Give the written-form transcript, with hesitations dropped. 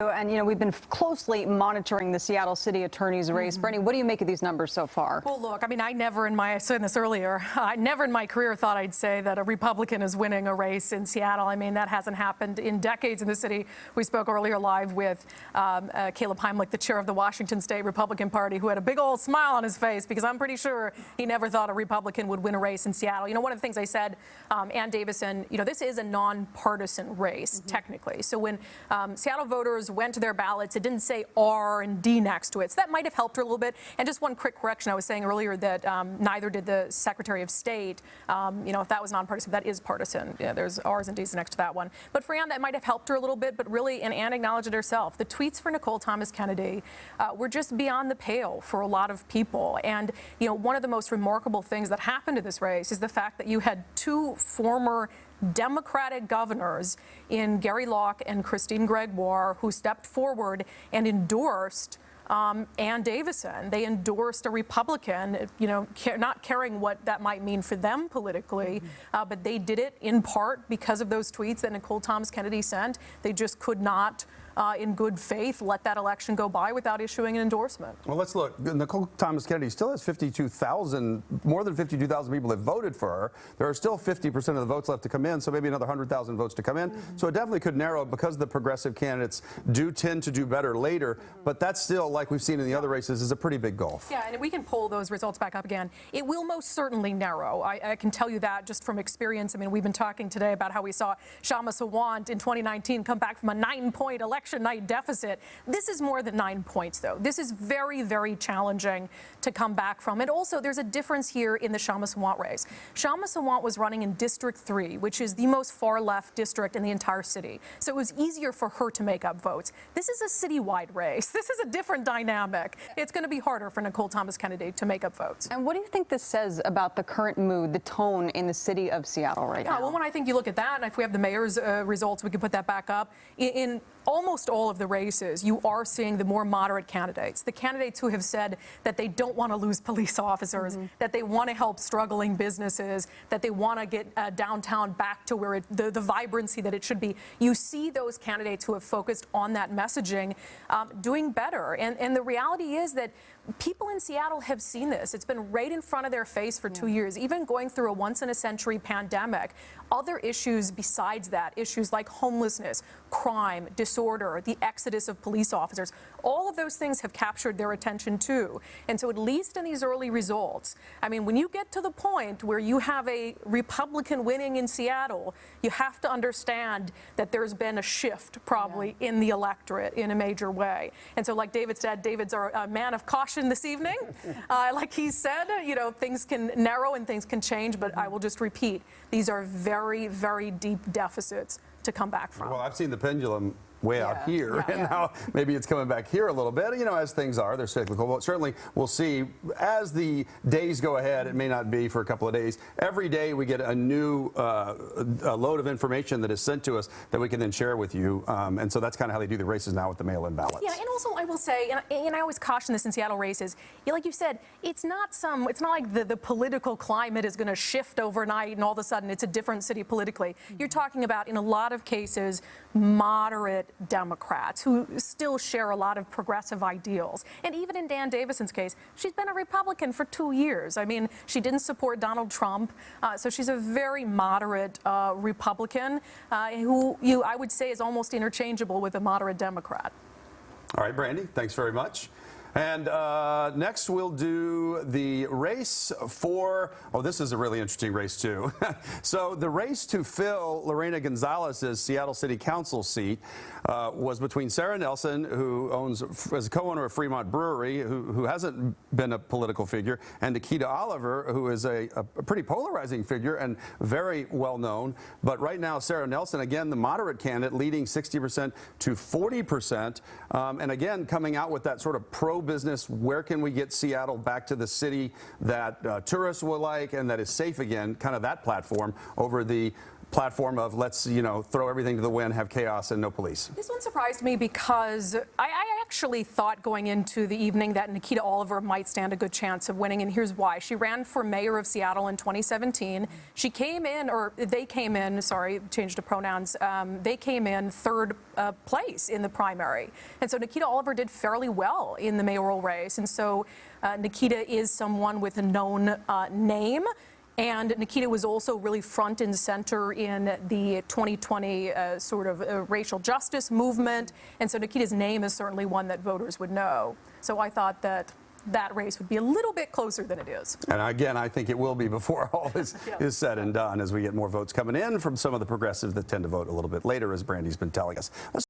And, we've been closely monitoring the Seattle City Attorney's race. Bernie, what do you make of these numbers so far? Well, look, I said this earlier, I never in my career thought I'd say that a Republican is winning a race in Seattle. I mean, that hasn't happened in decades in the city. We spoke earlier live with Caleb Heimlich, the chair of the Washington State Republican Party, who had a big old smile on his face because I'm pretty sure he never thought a Republican would win a race in Seattle. One of the things I said, Ann Davison, this is a nonpartisan race, technically. So when Seattle voters went to their ballots, it didn't say R and D next to it. So that might have helped her a little bit. And just one quick correction, I was saying earlier that neither did the Secretary of State. If that was nonpartisan, that is partisan. Yeah, there's R's and D's next to that one. But for Ann, that might have helped her a little bit. But really, and Ann acknowledged it herself, the tweets for Nicole Thomas Kennedy were just beyond the pale for a lot of people. And, one of the most remarkable things that happened to this race is the fact that you had two former Democratic governors in Gary Locke and Christine Gregoire who stepped forward and endorsed Ann Davison. They endorsed a Republican, not caring what that might mean for them politically, but they did it in part because of those tweets that Nicole Thomas Kennedy sent. They just could not, in good faith, let that election go by without issuing an endorsement. Well, let's look. Nicole Thomas Kennedy still has more than 52,000 people that voted for her. There are still 50% of the votes left to come in, so maybe another 100,000 votes to come in. So it definitely could narrow because the progressive candidates do tend to do better later, but that's still, like we've seen in the other races, is a pretty big gulf. Yeah, and we can pull those results back up again. It will most certainly narrow. I can tell you that just from experience. I mean, we've been talking today about how we saw Shama Sawant in 2019 come back from a 9-point election night deficit. This is more than 9 points, though. This is very, very challenging to come back from. And also, there's a difference here in the Shama Sawant race. Shama Sawant was running in District 3, which is the most far-left district in the entire city. So it was easier for her to make up votes. This is a citywide race. This is a different dynamic. It's going to be harder for Nicole Thomas Kennedy to make up votes. And what do you think this says about the current mood, the tone in the city of Seattle right now? Well, when I think you look at that, and if we have the mayor's results, we can put that back up. In almost all of the races, you are seeing the more moderate candidates, the candidates who have said that they don't want to lose police officers, that they want to help struggling businesses, that they want to get downtown back to where the vibrancy that it should be. You see those candidates who have focused on that messaging doing better. And the reality is that people in Seattle have seen this. It's been right in front of their face for 2 years, even going through a once-in-a-century pandemic. Other issues besides that, issues like homelessness, crime, disorder, the exodus of police officers, all of those things have captured their attention too. And so at least in these early results, I mean, when you get to the point where you have a Republican winning in Seattle, you have to understand that there's been a shift probably in the electorate in a major way. And so like David said, David's a man of caution this evening. Like he said, things can narrow and things can change, but I will just repeat, these are very, very deep deficits to come back from. Well, I've seen the pendulum way out here, and now maybe it's coming back here a little bit. As things are, they're cyclical. But certainly, we'll see as the days go ahead. It may not be for a couple of days. Every day we get a new a load of information that is sent to us that we can then share with you. And so that's kind of how they do the races now with the mail-in ballots. Yeah, and also I will say, and I always caution this in Seattle races, like you said, it's not like the political climate is going to shift overnight and all of a sudden it's a different city politically. You're talking about, in a lot of cases, moderate Democrats who still share a lot of progressive ideals. And even in Dan Davison's case, she's been a Republican for 2 years. I mean, she didn't support Donald Trump, so she's a very moderate Republican who I would say is almost interchangeable with a moderate Democrat. All right, Brandy, thanks very much. And next we'll do the race for, this is a really interesting race too. So the race to fill Lorena González's Seattle City Council seat was between Sarah Nelson, who is a co-owner of Fremont Brewery, who hasn't been a political figure, and Nikita Oliver, who is a pretty polarizing figure and very well known. But right now, Sarah Nelson, again, the moderate candidate, leading 60% to 40%. And again, coming out with that sort of pro-business, where can we get Seattle back to the city that tourists will like and that is safe again, kind of that platform over the platform of let's, throw everything to the wind, have chaos and no police. This one surprised me because I actually thought going into the evening that Nikita Oliver might stand a good chance of winning, and here's why. She ran for mayor of Seattle in 2017. She came in, or they came in, sorry, changed to pronouns, they came in third place in the primary. And so Nikita Oliver did fairly well in the mayoral race. And so Nikita is someone with a known name. And Nikita was also really front and center in the 2020 racial justice movement. And so Nikita's name is certainly one that voters would know. So I thought that race would be a little bit closer than it is. And again, I think it will be before all is said and done, as we get more votes coming in from some of the progressives that tend to vote a little bit later, as Brandy's been telling us.